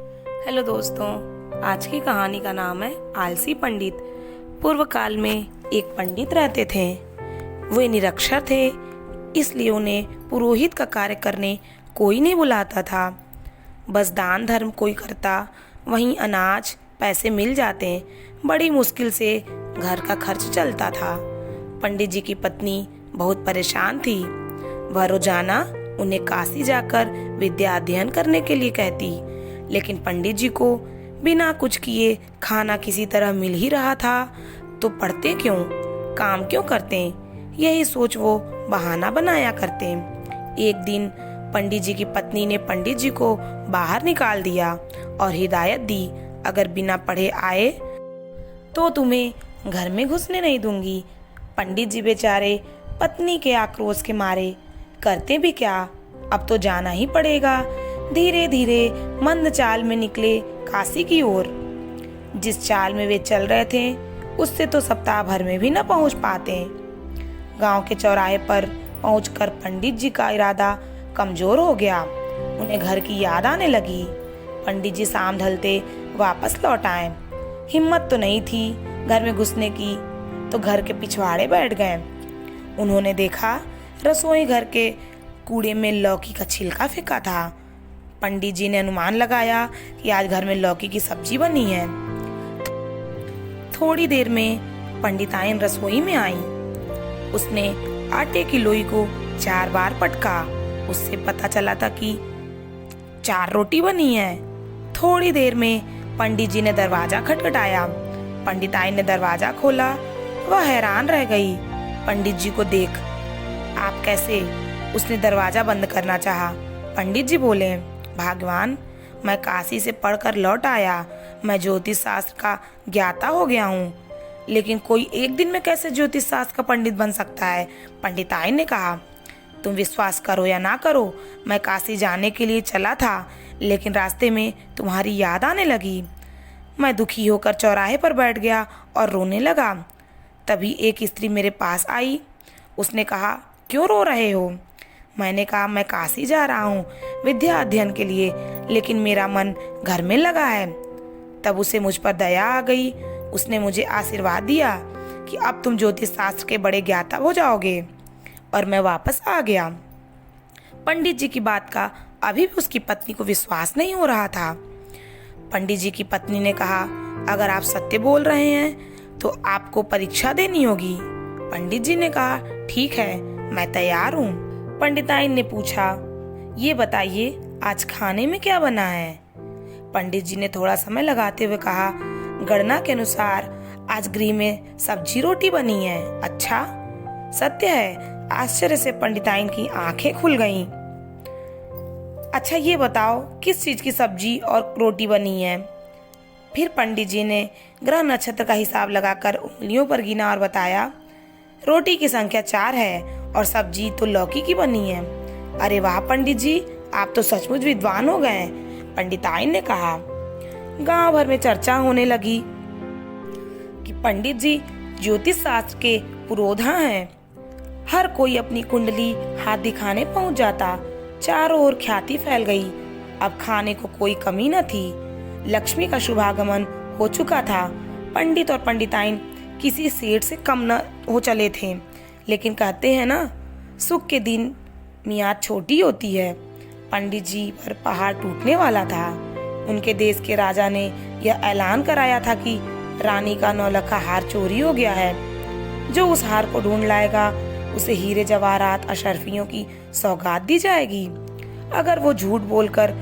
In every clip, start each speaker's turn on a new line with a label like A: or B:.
A: Hello दोस्तों, आज की कहानी का नाम है आलसी पंडित। पूर्व काल में एक पंडित रहते थे। वे निरक्षर थे, इसलिए उन्हें पुरोहित का कार्य करने कोई नहीं बुलाता था। बस दान धर्म कोई करता, वहीं अनाज पैसे मिल जाते। बड़ी मुश्किल से घर का खर्च चलता था। पंडित जी की पत्नी बहुत परेशान थी। वह रोजाना उन्हें काशी जाकर विद्या अध्ययन करने के लिए कहती, लेकिन पंडित जी को बिना कुछ किए खाना किसी तरह मिल ही रहा था, तो पढ़ते क्यों, काम क्यों करते, यही सोच वो बहाना बनाया करते। एक दिन पंडित जी की पत्नी ने पंडित जी को बाहर निकाल दिया और हिदायत दी, अगर बिना पढ़े आए तो तुम्हें घर में घुसने नहीं दूंगी। पंडित जी बेचारे पत्नी के आक्रोश के मारे करते भी क्या, अब तो जाना ही पड़ेगा। धीरे धीरे मंद चाल में निकले काशी की ओर। जिस चाल में वे चल रहे थे उससे तो सप्ताह भर में भी न पहुंच पाते। गांव के चौराहे पर पहुंचकर पंडित जी का इरादा कमजोर हो गया। उन्हें घर की याद आने लगी। पंडित जी शाम ढलते वापस लौट आए। हिम्मत तो नहीं थी घर में घुसने की, तो घर के पिछवाड़े बैठ गए। उन्होंने देखा रसोई घर के कूड़े में लौकी का छिलका फेंका था। पंडित जी ने अनुमान लगाया कि आज घर में लौकी की सब्जी बनी है। थोड़ी देर में पंडिताइन रसोई में आई। उसने आटे की लोई को 4 बार पटका। उससे पता चला था कि 4 रोटी बनी है। थोड़ी देर में पंडित जी ने दरवाजा खटखटाया। पंडिताइन ने दरवाजा खोला। वह हैरान रह गई पंडित जी को देख। आप कैसे? उसने दरवाजा बंद करना चाहा। पंडित जी बोले, भगवान, मैं काशी से पढ़कर लौट आया। मैं ज्योतिष शास्त्र का ज्ञाता हो गया हूँ, लेकिन कोई एक दिन में कैसे ज्योतिष शास्त्र का पंडित बन सकता है? पंडिताइन ने कहा, तुम विश्वास करो या ना करो, मैं काशी जाने के लिए चला था, लेकिन रास्ते में तुम्हारी याद आने लगी। मैं दुखी होकर चौराहे पर बैठ गया और रोने लगा। तभी एक स्त्री मेरे पास आई। उसने कहा, क्यों रो रहे हो? मैंने कहा, मैं काशी जा रहा हूँ विद्या अध्ययन के लिए, लेकिन मेरा मन घर में लगा है। तब उसे मुझ पर दया आ गई। उसने मुझे आशीर्वाद दिया कि अब तुम ज्योतिष शास्त्र के बड़े ज्ञाता हो जाओगे, और मैं वापस आ गया। पंडित जी की बात का अभी भी उसकी पत्नी को विश्वास नहीं हो रहा था। पंडित जी की पत्नी ने कहा, अगर आप सत्य बोल रहे हैं तो आपको परीक्षा देनी होगी। पंडित जी ने कहा, ठीक है, मैं तैयार हूँ। पंडिताइन ने पूछा, ये बताइए आज खाने में क्या बना है? पंडित जी ने थोड़ा समय लगाते हुए कहा, गणना के अनुसार आज गृह में सब्जी रोटी बनी है। अच्छा, सत्य है? आश्चर्य से पंडिताइन की आंखें खुल गईं। अच्छा ये बताओ किस चीज की सब्जी और रोटी बनी है? फिर पंडित जी ने ग्रह नक्षत्र का हिसाब लगाकर उंगलियों पर गिना और बताया, रोटी की संख्या 4 है और सब्जी तो लौकी की बनी है। अरे वाह पंडित जी, आप तो सचमुच विद्वान हो गए, पंडिताइन ने कहा। गांव भर में चर्चा होने लगी कि पंडित जी ज्योतिष शास्त्र के पुरोधा हैं। हर कोई अपनी कुंडली हाथ दिखाने पहुंच जाता। चारों ओर ख्याति फैल गई। अब खाने को कोई कमी न थी। लक्ष्मी का शुभागमन हो चुका था। पंडित और पंडिताइन किसी सेठ से कम न हो चले थे, लेकिन कहते हैं ना, सुख के दिन मियाद छोटी होती है। पंडित जी पर पहाड़ टूटने वाला था। उनके देश के राजा ने यह ऐलान कराया था कि रानी का 9 लखा हार चोरी हो गया है। जो उस हार को ढूंढ लाएगा उसे हीरे जवाहरात अशर्फियों की सौगात दी जाएगी। अगर वो झूठ बोलकर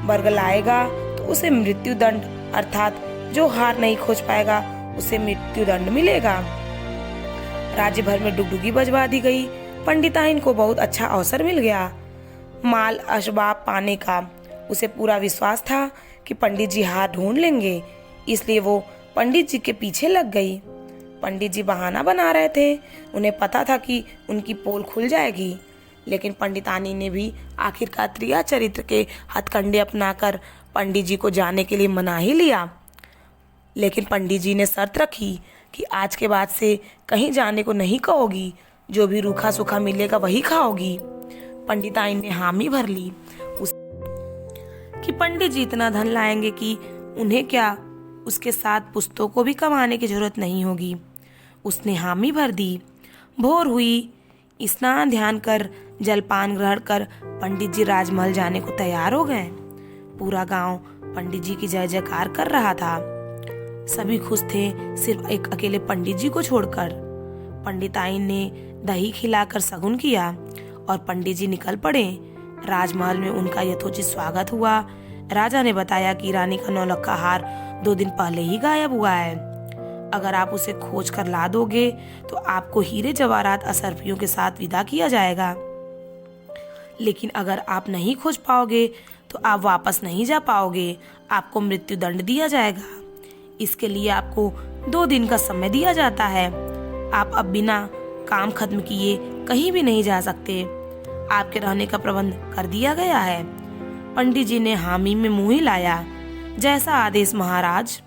A: बरगलाएगा तो उसे मृत्यु दंड, अर्थात जो हार नहीं खोज पाएगा उसे मृत्यु दंड मिलेगा। राज्य भर में डुगडुगी बजवा दी गई। पंडिताइन को बहुत अच्छा अवसर मिल गया माल असबाब पाने का। उसे पूरा विश्वास था कि पंडित जी हार ढूंढ लेंगे, इसलिए वो पंडित जी के पीछे लग गई। पंडित जी बहाना बना रहे थे। उन्हें पता था कि उनकी पोल खुल जाएगी, लेकिन पंडितानी ने भी आखिरकार त्रिया चरित्र के हथकंडे अपनाकर पंडित जी को जाने के लिए मना ही लिया। लेकिन पंडित जी ने शर्त रखी कि आज के बाद से कहीं जाने को नहीं कहोगी, जो भी रूखा सूखा मिलेगा वही खाओगी। पंडिताइन ने हामी भर ली। कि पंडित जी इतना धन लाएंगे कि उन्हें क्या, उसके साथ पुश्तों को भी कमाने की जरूरत नहीं होगी। उसने हामी भर दी। भोर हुई। स्नान ध्यान कर जलपान ग्रहण कर पंडित जी राजमहल जाने को तैयार हो गए। पूरा गांव पंडित जी की जय जयकार कर रहा था। सभी खुश थे, सिर्फ एक अकेले पंडित जी को छोड़कर। पंडिताइन ने दही खिलाकर शगुन किया और पंडित जी निकल पड़े। राजमहल में उनका यथोचित स्वागत हुआ। राजा ने बताया कि रानी का नौलखा हार 2 दिन पहले ही गायब हुआ है। अगर आप उसे खोज कर ला दोगे तो आपको हीरे जवाहरात असरफियों के साथ विदा किया जाएगा, लेकिन अगर आप नहीं खोज पाओगे तो आप वापस नहीं जा पाओगे, आपको मृत्यु दंड दिया जाएगा। इसके लिए आपको 2 दिन का समय दिया जाता है। आप अब बिना काम खत्म किए कहीं भी नहीं जा सकते। आपके रहने का प्रबंध कर दिया गया है। पंडित जी ने हामी में मुंह हिलाया। जैसा आदेश महाराज।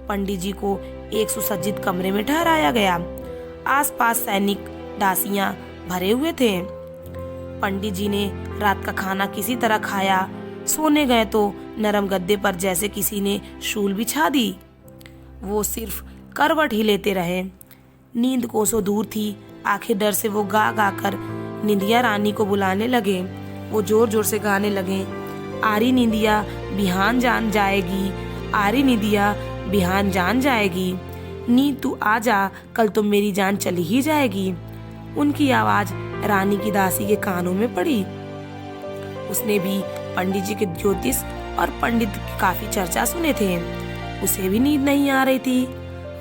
A: पंडित जी को एक सुसज्जित कमरे में ठहराया गया। आसपास सैनिक दासियां भरे हुए थे। पंडित जी ने रात का खाना किसी तरह खाया। सोने गए तो नरम गद्दे पर जैसे किसी ने शूल बिछा दी। वो सिर्फ करवट ही लेते रहे। नींद कोसों दूर थी। आखिर डर से वो गा गा कर निंदिया रानी को बुलाने लगे। वो जोर जोर से गाने लगे, आरी निंदिया बिहान जान जाएगी, आरी निंदिया बिहान जान जाएगी, नींद तू आ जा, कल तो मेरी जान चली ही जाएगी। उनकी आवाज रानी की दासी के कानों में पड़ी। उसने भी पंडित जी के ज्योतिष और पंडित की काफी चर्चा सुने थे। उसे भी नींद नहीं आ रही थी।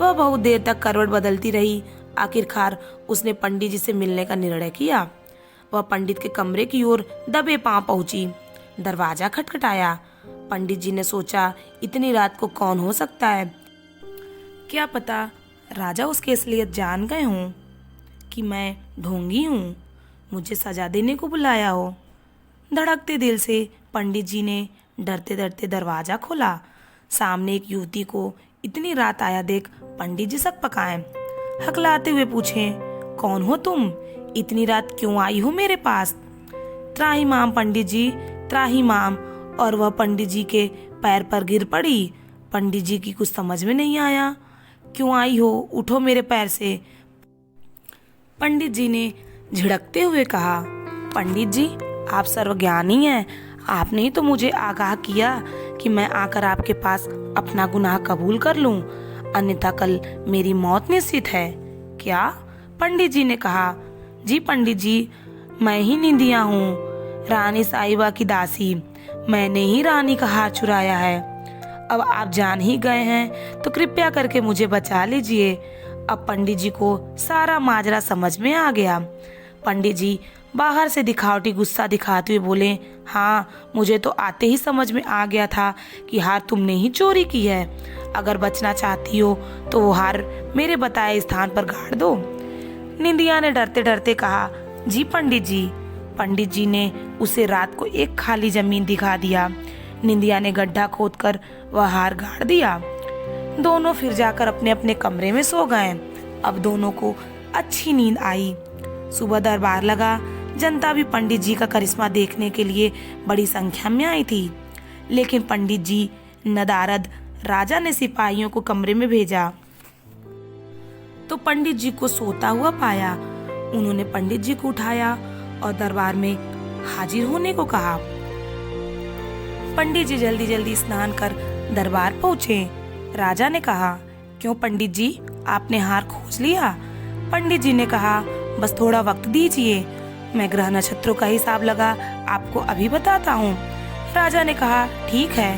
A: वह बहुत देर तक करवट बदलती रही। आखिरकार उसने पंडित जी से मिलने का निर्णय किया। वह पंडित के कमरे की ओर दबे पांव पहुंची। दरवाजा खटखटाया। पंडित जी ने सोचा, इतनी रात को कौन हो सकता है? क्या पता राजा उसकी असलियत जान गए हों कि मैं ढोंगी हूँ, मुझे सजा देने को बुलाया हो। धड़कते दिल से पंडित जी ने डरते डरते दरवाजा खोला। सामने एक युवती को इतनी रात आया देख पंडित जी सक पकाए। हकलाते हुए पूछे, कौन हो तुम? इतनी रात क्यों आई हो मेरे पास? त्राही माम पंडित जी, त्राही माम। और वह पंडित जी के पैर पर गिर पड़ी। पंडित जी की कुछ समझ में नहीं आया। क्यों आई हो? उठो मेरे पैर से। पंडित जी ने झिड़कते हुए कहा, पंडित जी आप सर्वज्ञानी हैं। आपने ही तो मुझे आगाह किया कि मैं आकर आपके पास अपना गुनाह कबूल कर लूं, अन्यथा कल मेरी मौत निश्चित है। क्या? पंडित जी ने कहा, जी पंडित जी, मैं ही निंदिया हूँ, रानी साहिबा की दासी। मैंने ही रानी का हार चुराया है। अब आप जान ही गए हैं तो कृपया करके मुझे बचा लीजिए। अब पंडित जी को सारा माजरा समझ में आ गया। पंडित जी बाहर से दिखावटी गुस्सा दिखाते हुए बोले, हाँ मुझे तो आते ही समझ में आ गया था कि हार तुमने ही चोरी की है। अगर बचना चाहती हो तो वो हार मेरे बताए स्थान पर गाड़ दो। निंदिया ने डरते डरते कहा, जी पंडित जी। पंडित जी ने उसे रात को एक खाली जमीन दिखा दिया। निंदिया ने गड्ढा खोदकर वह हार गाड़ दिया। दोनों फिर जाकर अपने अपने कमरे में सो गए। अब दोनों को अच्छी नींद आई। सुबह दरबार लगा। जनता भी पंडित जी का करिश्मा देखने के लिए बड़ी संख्या में आई थी। लेकिन पंडित जी नदारद राजा ने सिपाहियों को कमरे में भेजा तो पंडित जी को सोता हुआ पाया। उन्होंने पंडित जी को उठाया और दरबार में हाजिर होने को कहा। पंडित जी जल्दी जल्दी स्नान कर दरबार पहुंचे। राजा ने कहा, क्यों पंडित जी, आपने हार खोज लिया? पंडित जी ने कहा, बस थोड़ा वक्त दीजिए, मैं ग्रह नक्षत्रों का हिसाब लगा आपको अभी बताता हूँ। राजा ने कहा, ठीक है।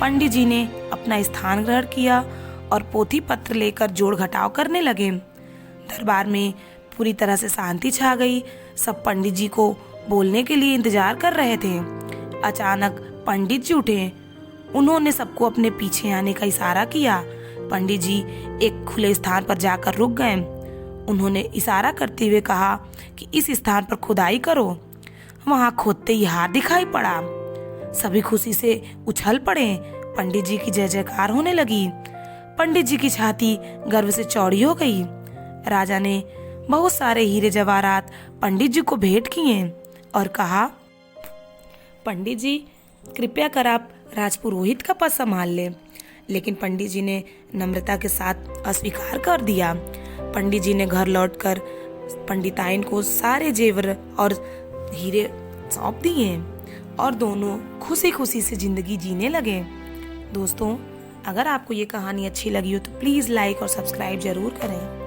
A: पंडित जी ने अपना स्थान ग्रहण किया और पोथी पत्र लेकर जोड़ घटाव करने लगे। दरबार में पूरी तरह से शांति छा गई। सब पंडित जी को बोलने के लिए इंतजार कर रहे थे। अचानक पंडित जी उठे। उन्होंने सबको अपने पीछे आने का इशारा किया। पंडित जी एक खुले स्थान पर जाकर रुक गए। उन्होंने इशारा करते हुए कहा कि इस स्थान पर खुदाई करो। वहां खोदते ही हार दिखाई पड़ा। सभी खुशी से उछल पड़े। पंडित जी की जय जयकार होने लगी। पंडित जी की छाती गर्व से चौड़ी हो गई। राजा ने बहुत सारे हीरे जवाहरात पंडित जी को भेंट किए और कहा, पंडित जी कृपया कर आप राजपुरोहित का पद संभाल ले। लेकिन पंडित जी ने नम्रता के साथ अस्वीकार कर दिया। पंडित जी ने घर लौटकर पंडिताइन को सारे जेवर और हीरे सौंप दिए और दोनों खुशी खुशी से जिंदगी जीने लगे। दोस्तों, अगर आपको ये कहानी अच्छी लगी हो तो प्लीज़ लाइक और सब्सक्राइब जरूर करें।